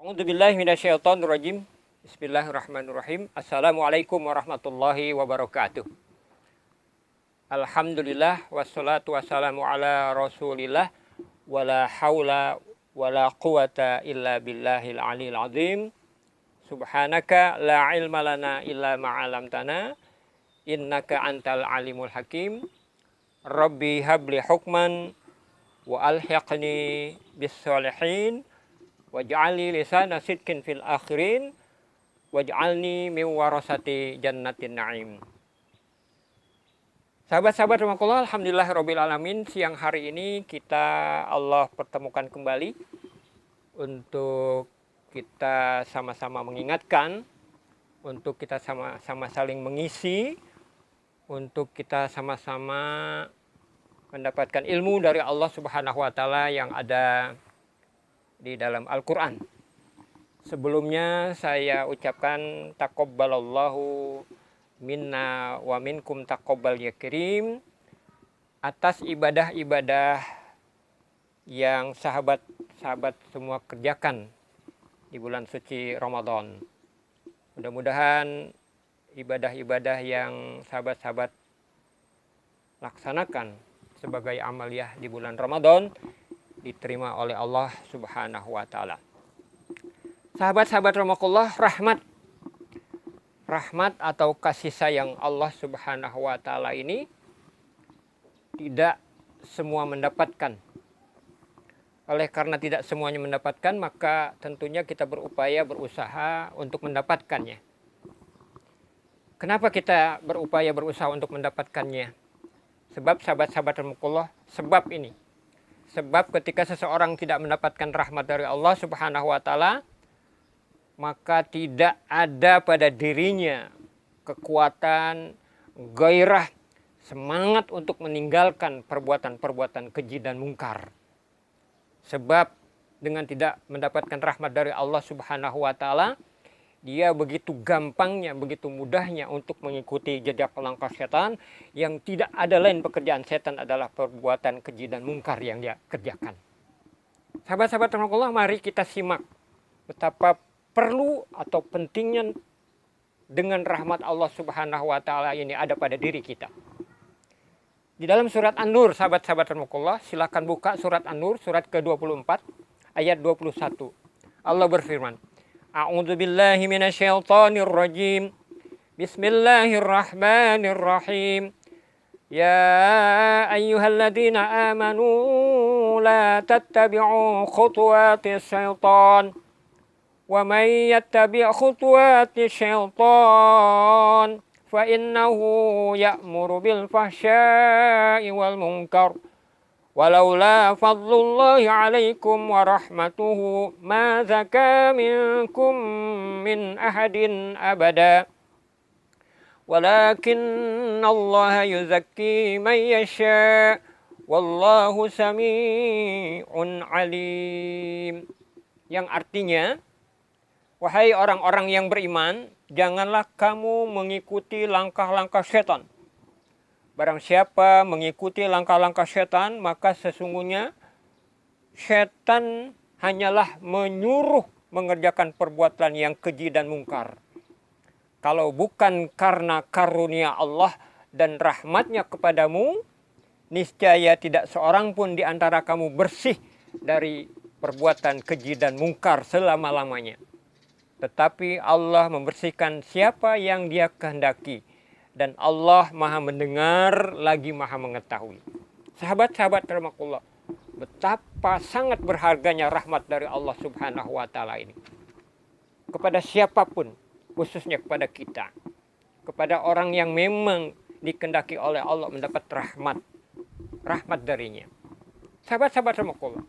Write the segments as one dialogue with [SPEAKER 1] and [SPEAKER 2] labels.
[SPEAKER 1] A'udzubillahi minasyaitonirrajim. Bismillahirrahmanirrahim. Assalamualaikum warahmatullahi wabarakatuh. Alhamdulillah wassalatu wassalamu ala Rasulillah wala haula wala quwata illa billahil aliyil azim. Subhanaka la ilma lana illa ma 'allamtana innaka antal alimul hakim. Rabbi habli hukman wa alhiqni bis sholihin waj'alni lisana sidqin fil akhirin waj'alni min warasati jannatin na'im. Sahabat-sahabat rahimakumullah, alhamdulillahirabbil alamin. Siang hari ini kita Allah pertemukan kembali untuk kita sama-sama mengingatkan, untuk kita sama-sama saling mengisi, untuk kita sama-sama mendapatkan ilmu dari Allah Subhanahu wa taala yang ada di dalam Al-Qur'an. Sebelumnya saya ucapkan taqabbalallahu minna wa minkum taqabbal ya kirim atas ibadah-ibadah yang sahabat-sahabat semua kerjakan di bulan suci Ramadan. Mudah-mudahan ibadah-ibadah yang sahabat-sahabat laksanakan sebagai amaliyah di bulan Ramadan diterima oleh Allah Subhanahu wa taala. Sahabat-sahabat rahimakumullah, rahmat atau kasih sayang Allah Subhanahu wa taala ini tidak semua mendapatkan. Oleh karena tidak semuanya mendapatkan, maka tentunya kita berusaha untuk mendapatkannya. Kenapa kita berusaha untuk mendapatkannya? Sebab sahabat-sahabat rahimakumullah, sebab ini. Sebab ketika seseorang tidak mendapatkan rahmat dari Allah Subhanahu wa taala, maka tidak ada pada dirinya kekuatan, gairah, semangat untuk meninggalkan perbuatan-perbuatan keji dan mungkar. Sebab dengan tidak mendapatkan rahmat dari Allah Subhanahu wa taala, dia begitu gampangnya, begitu mudahnya untuk mengikuti jejak langkah setan, yang tidak ada lain pekerjaan setan adalah perbuatan keji dan mungkar yang dia kerjakan. Sahabat-sahabat rahimakumullah, mari kita simak betapa perlu atau pentingnya dengan rahmat Allah Subhanahu wa taala ini ada pada diri kita. Di dalam surat An-Nur, sahabat-sahabat rahimakumullah, silakan buka surat An-Nur, surat ke-24 ayat 21. Allah berfirman, A'udzubillahi minasyaitonir rajim. Bismillahirrahmanirrahim. Ya ayyuhalladzina amanu la tattabi'u khutuwatis syaitan. Wa may yattabi' khutuwatis syaitan fa innahu ya'muru bil fahsya'i wal munkar. Walaula fadlullahi alaikum wa rahmatuhu ma zaka minkum min ahadin abada. Walakinnallaha yuzakki man yasha. Wallahu sami'un alim. Yang artinya, wahai orang-orang yang beriman, janganlah kamu mengikuti langkah-langkah setan. Barang siapa mengikuti langkah-langkah setan, maka sesungguhnya setan hanyalah menyuruh mengerjakan perbuatan yang keji dan mungkar. Kalau bukan karena karunia Allah dan rahmatnya kepadamu, niscaya tidak seorang pun di antara kamu bersih dari perbuatan keji dan mungkar selama-lamanya. Tetapi Allah membersihkan siapa yang Dia kehendaki. Dan Allah maha mendengar lagi maha mengetahui. Sahabat-sahabat rahimakumullah, betapa sangat berharganya rahmat dari Allah Subhanahu wa taala ini. Kepada siapapun, khususnya kepada kita. Kepada orang yang memang dikehendaki oleh Allah mendapat rahmat darinya. Sahabat-sahabat rahimakumullah,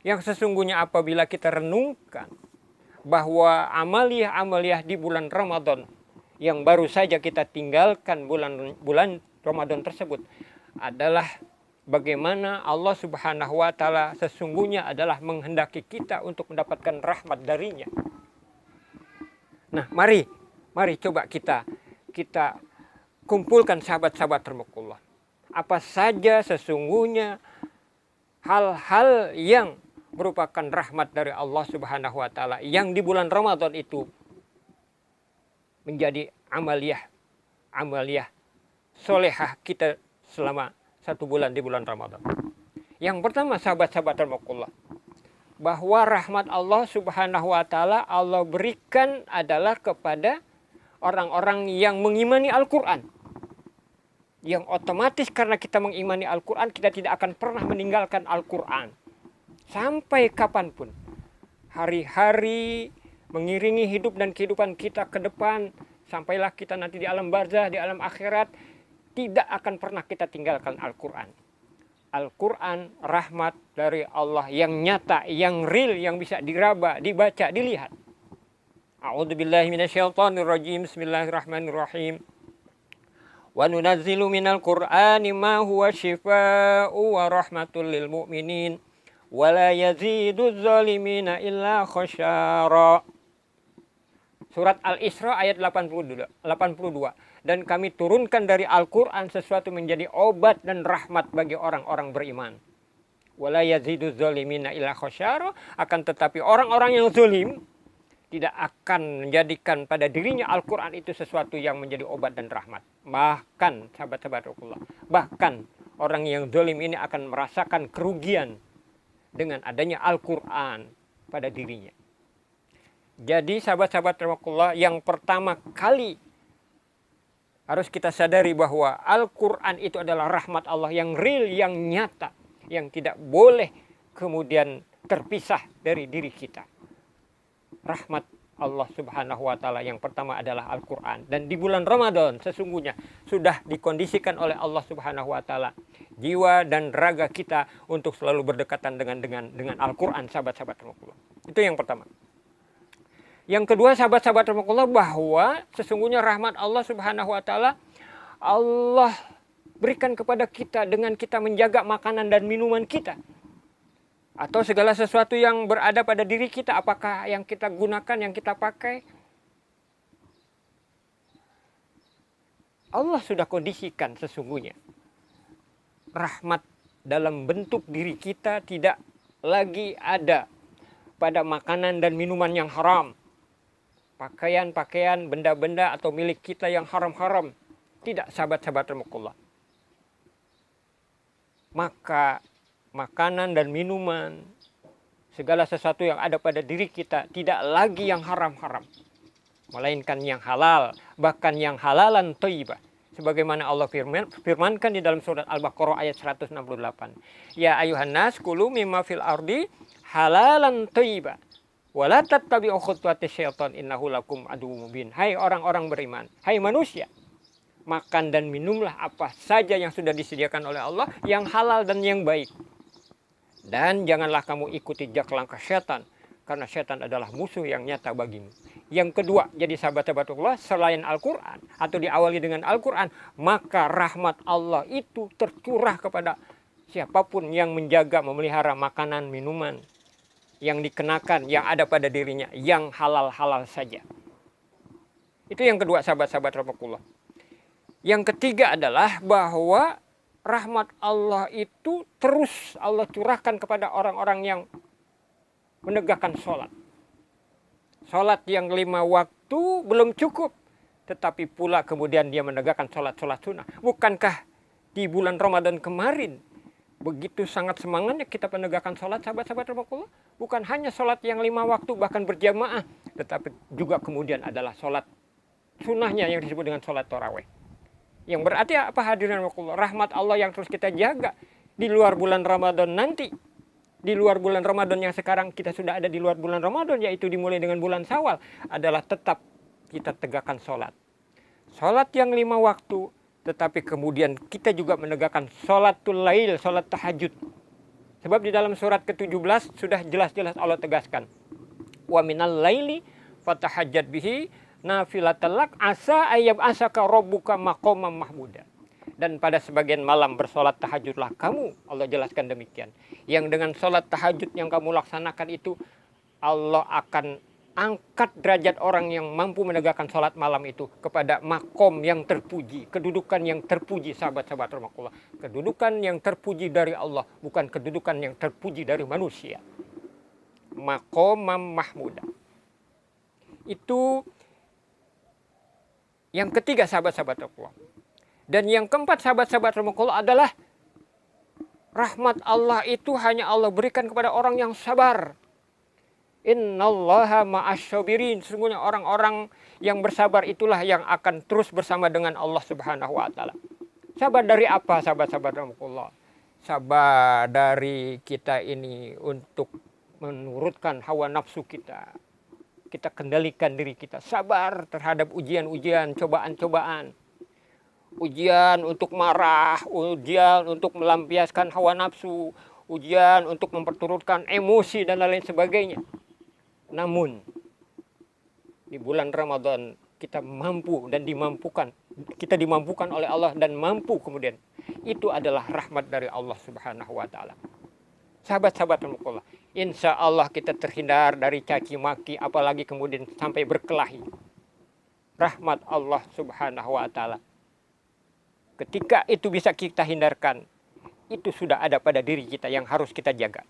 [SPEAKER 1] yang sesungguhnya apabila kita renungkan bahwa amaliyah-amaliyah di bulan Ramadan yang baru saja kita tinggalkan bulan Ramadan tersebut adalah bagaimana Allah Subhanahu wa taala sesungguhnya adalah menghendaki kita untuk mendapatkan rahmat darinya. Nah, mari coba kita kumpulkan sahabat-sahabat rahimakumullah. Apa saja sesungguhnya hal-hal yang merupakan rahmat dari Allah Subhanahu wa taala yang di bulan Ramadan itu menjadi amaliyah solehah kita selama 1 bulan di bulan Ramadan. Yang pertama, sahabat-sahabat rahimakumullah, bahwa rahmat Allah Subhanahu wa taala Allah berikan adalah kepada orang-orang yang mengimani Al-Qur'an. Yang otomatis karena kita mengimani Al-Qur'an, kita tidak akan pernah meninggalkan Al-Qur'an. Sampai kapanpun. Hari-hari mengiringi hidup dan kehidupan kita ke depan, sampailah kita nanti di alam barzah, di alam akhirat, tidak akan pernah kita tinggalkan Al-Qur'an. Al-Quran rahmat dari Allah yang nyata, yang real, yang bisa diraba, dibaca, dilihat. A'udzubillahi minasyaitonirrajim. Bismillahirrahmanirrahim. Wa nunazzilu minal Qur'ani ma huwa syifaa'u wa rahmatul lil mu'minin wa la yaziduz zalimina illa khasyara. Surat Al-Isra ayat 82. Dan kami turunkan dari Al-Quran sesuatu menjadi obat dan rahmat bagi orang-orang beriman. Wala yaziduz zalimina illa khasyara. Akan tetapi orang-orang yang zalim tidak akan menjadikan pada dirinya Al-Quran itu sesuatu yang menjadi obat dan rahmat. Bahkan sahabat-sahabat Rasulullah, bahkan orang yang zalim ini akan merasakan kerugian dengan adanya Al-Quran pada dirinya. Jadi sahabat-sahabat Rasulullah, yang pertama kali harus kita sadari bahwa Al-Quran itu adalah rahmat Allah yang real, yang nyata, yang tidak boleh kemudian terpisah dari diri kita. Rahmat Allah Subhanahu wa taala yang pertama adalah Al-Quran. Dan di bulan Ramadan sesungguhnya sudah dikondisikan oleh Allah Subhanahu wa taala jiwa dan raga kita untuk selalu berdekatan dengan Al-Quran, sahabat-sahabat rahimakumullah. Itu yang pertama. Yang kedua, sahabat-sahabat rahimakumullah, bahwa sesungguhnya rahmat Allah Subhanahu wa taala Allah berikan kepada kita dengan kita menjaga makanan dan minuman kita. Atau segala sesuatu yang berada pada diri kita, apakah yang kita gunakan, yang kita pakai. Allah sudah kondisikan sesungguhnya. Rahmat dalam bentuk diri kita tidak lagi ada pada makanan dan minuman yang haram. Pakaian-pakaian, benda-benda atau milik kita yang haram-haram. Tidak, sahabat-sahabat rahimakumullah. Maka makanan dan minuman, segala sesuatu yang ada pada diri kita tidak lagi yang haram-haram, melainkan yang halal, bahkan yang halalan thayyibah. Sebagaimana Allah firmankan di dalam surat Al-Baqarah ayat 168. Ya ayuhan nas kulu mimma fil ardi halalan thayyibah wa la tattabi'u khutuwatis syaitan innahu lakum aduwwum mubin. Hai orang-orang beriman, hai manusia, makan dan minumlah apa saja yang sudah disediakan oleh Allah, yang halal dan yang baik. Dan janganlah kamu ikuti jejak langkah setan, karena setan adalah musuh yang nyata bagimu. Yang kedua, jadi sahabat-sahabat Allah, selain Al-Quran atau diawali dengan Al-Quran, maka rahmat Allah itu tercurah kepada siapapun yang menjaga, memelihara makanan, minuman yang dikenakan, yang ada pada dirinya, yang halal-halal saja. Itu yang kedua, sahabat-sahabat Allah. Yang ketiga adalah bahwa rahmat Allah itu terus Allah curahkan kepada orang-orang yang menegakkan sholat. Sholat yang 5 waktu belum cukup, tetapi pula kemudian dia menegakkan sholat-sholat sunnah. Bukankah di bulan Ramadan kemarin begitu sangat semangatnya kita menegakkan sholat, sahabat-sahabat rahimakumullah? Bukan hanya sholat yang 5 waktu bahkan berjamaah, tetapi juga kemudian adalah sholat sunnahnya yang disebut dengan sholat tarawih. Yang berarti apa hadirin rahimakumullah? Rahmat Allah yang terus kita jaga di luar bulan Ramadan nanti. Di luar bulan Ramadan yang sekarang kita sudah ada di luar bulan Ramadan, yaitu dimulai dengan bulan Syawal, adalah tetap kita tegakkan sholat. Sholat yang 5 waktu, tetapi kemudian kita juga menegakkan sholatul lail, sholat tahajud. Sebab di dalam surat ke-17 sudah jelas-jelas Allah tegaskan. Wa minal laili fatahajjat bihi nafilatal lak asa ayyab asaka rabbuka maqaman mahmuda. Dan pada sebagian malam bersolat tahajudlah kamu, Allah jelaskan demikian. Yang dengan solat tahajud yang kamu laksanakan itu, Allah akan angkat derajat orang yang mampu menegakkan solat malam itu kepada makom yang terpuji, kedudukan yang terpuji, sahabat-sahabat rahimakumullah. Kedudukan yang terpuji dari Allah, bukan kedudukan yang terpuji dari manusia. maqamam mahmuda. Itu yang ketiga, sahabat-sahabat Allah. Dan yang keempat, sahabat-sahabat Allah, adalah rahmat Allah itu hanya Allah berikan kepada orang yang sabar. Innallaha ma'asyabirin. Sesungguhnya orang-orang yang bersabar itulah yang akan terus bersama dengan Allah Subhanahu wa taala. Sabar dari apa, sahabat-sahabat Allah? Sabar dari kita ini untuk menurutkan hawa nafsu kita. Kita kendalikan diri kita. Sabar terhadap ujian-ujian, cobaan-cobaan. Ujian untuk marah, ujian untuk melampiaskan hawa nafsu, ujian untuk memperturutkan emosi dan lain sebagainya. Namun di bulan Ramadan kita mampu dan dimampukan, kita dimampukan oleh Allah dan mampu kemudian. Itu adalah rahmat dari Allah Subhanahu wa taala. Sahabat-sahabat Allah, insya Allah kita terhindar dari caci maki, apalagi kemudian sampai berkelahi. Rahmat Allah Subhanahu wa taala, ketika itu bisa kita hindarkan, itu sudah ada pada diri kita yang harus kita jaga.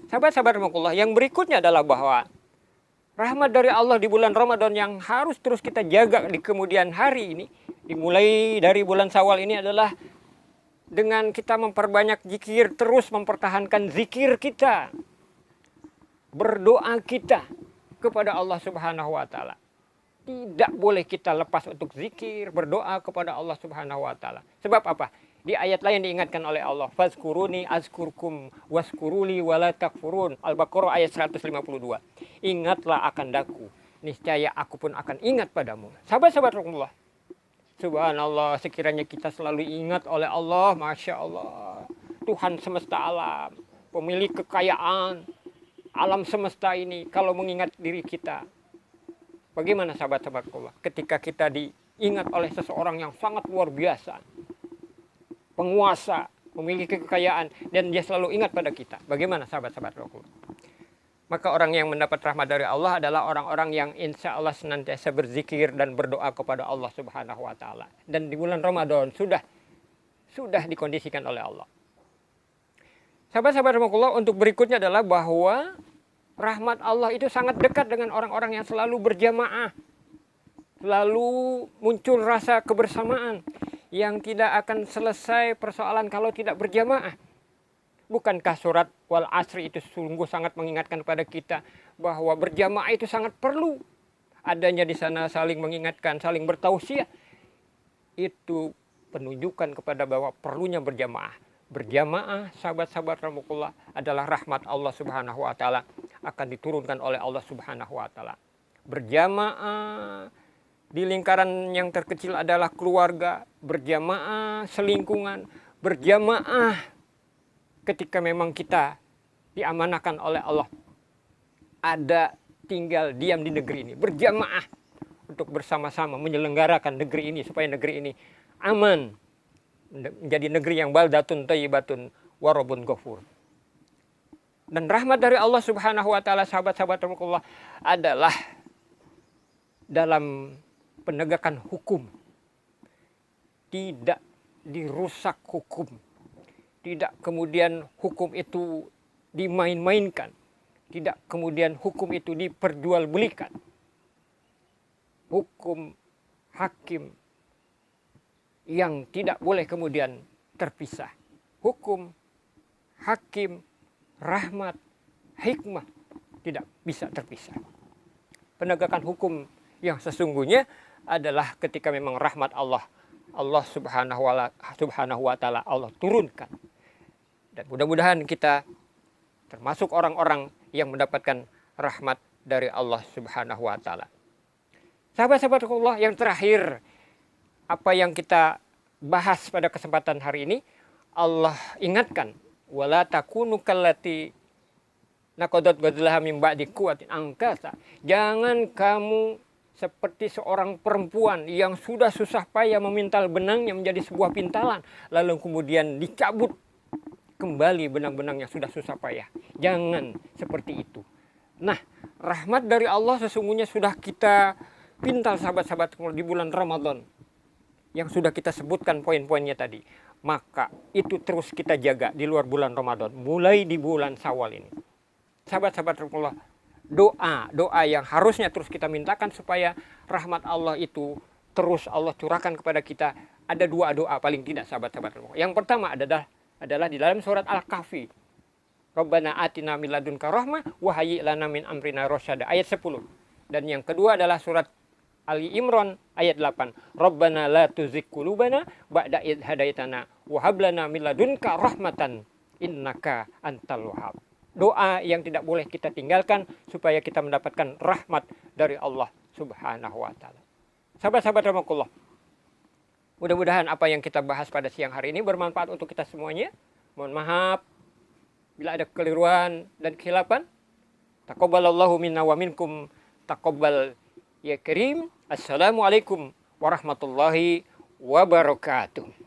[SPEAKER 1] Sahabat-sahabat Allah, yang berikutnya adalah bahwa rahmat dari Allah di bulan Ramadan yang harus terus kita jaga di kemudian hari ini, dimulai dari bulan Syawal ini, adalah dengan kita memperbanyak zikir, terus mempertahankan zikir kita, berdoa kita kepada Allah Subhanahu wa taala. Tidak boleh kita lepas untuk zikir, berdoa kepada Allah Subhanahu wa taala. Sebab apa? Di ayat lain diingatkan oleh Allah, fazkuruni azkurkum waskuruli wala takfurun. Al-Baqarah ayat 152. Ingatlah akan daku, niscaya aku pun akan ingat padamu. Sahabat-sahabat Allah, subhanallah, sekiranya kita selalu ingat oleh Allah, Masya Allah, Tuhan semesta alam, pemilik kekayaan alam semesta ini, kalau mengingat diri kita, bagaimana sahabat-sahabat Allah ketika kita diingat oleh seseorang yang sangat luar biasa, penguasa, memiliki kekayaan, dan dia selalu ingat pada kita, bagaimana sahabat-sahabat Allah? Maka orang yang mendapat rahmat dari Allah adalah orang-orang yang insya Allah senantiasa berzikir dan berdoa kepada Allah Subhanahu wa taala. Dan di bulan Ramadan sudah dikondisikan oleh Allah. Sahabat-sahabat Allah, untuk berikutnya adalah bahwa rahmat Allah itu sangat dekat dengan orang-orang yang selalu berjamaah. Selalu muncul rasa kebersamaan yang tidak akan selesai persoalan kalau tidak berjamaah. Bukankah surat Wal Asri itu sungguh sangat mengingatkan kepada kita bahwa berjamaah itu sangat perlu. Adanya di sana saling mengingatkan, saling bertausiah. Itu penunjukan kepada bahwa perlunya berjamaah. Berjamaah, sahabat-sahabat rahmatullah, adalah rahmat Allah Subhanahu wa taala, akan diturunkan oleh Allah Subhanahu wa taala. Berjamaah di lingkaran yang terkecil adalah keluarga, berjamaah selingkungan, berjamaah ketika memang kita diamanahkan oleh Allah, ada tinggal diam di negeri ini, berjamaah untuk bersama-sama menyelenggarakan negeri ini supaya negeri ini aman, menjadi negeri yang baldatun thayyibatun warabun ghafur. Dan rahmat dari Allah Subhanahu wa taala, sahabat-sahabat Allah, adalah dalam penegakan hukum. Tidak dirusak hukum. Tidak kemudian hukum itu dimain-mainkan. Tidak kemudian hukum itu diperjualbelikan. Hukum hakim yang tidak boleh kemudian terpisah. Hukum, hakim, rahmat, hikmah tidak bisa terpisah. Penegakan hukum yang sesungguhnya adalah ketika memang rahmat Allah Subhanahu wa taala Allah turunkan. Dan mudah-mudahan kita termasuk orang-orang yang mendapatkan rahmat dari Allah Subhanahu wa taala. Sahabat-sahabat Allah, yang terakhir, apa yang kita bahas pada kesempatan hari ini, Allah ingatkan, wala takunu kallati naqadat ghazlaha min ba'di quwwatin angkasa. Jangan kamu seperti seorang perempuan yang sudah susah payah memintal benangnya menjadi sebuah pintalan, lalu kemudian dicabut kembali benang-benang yang sudah susah payah. Jangan seperti itu. Nah, rahmat dari Allah sesungguhnya sudah kita pintal, sahabat-sahabat, di bulan Ramadan yang sudah kita sebutkan poin-poinnya tadi. Maka itu terus kita jaga di luar bulan Ramadan, mulai di bulan Syawal ini. Sahabat-sahabat Allah, doa yang harusnya terus kita mintakan supaya rahmat Allah itu terus Allah curahkan kepada kita. Ada 2 doa paling tidak, sahabat-sahabat Allah. Yang pertama adalah di dalam surat Al-Kahfi. Rabbana atina min ladunka rahmah wa hayyi' lana min amrina rasyada, ayat 10. Dan yang kedua adalah surat Ali Imran ayat 8. Rabbana la tuzigh qulubana ba'da idh hadaitana wa hab lana min ladunka rahmatan innaka antal wahhab. Doa yang tidak boleh kita tinggalkan supaya kita mendapatkan rahmat dari Allah Subhanahu wa taala. Sahabat-sahabat rahimakumullah, mudah-mudahan apa yang kita bahas pada siang hari ini bermanfaat untuk kita semuanya. Mohon maaf bila ada kekeliruan dan kesilapan. Taqabbalallahu minna wa minkum taqabbal ya karim. Assalamualaikum warahmatullahi wabarakatuh.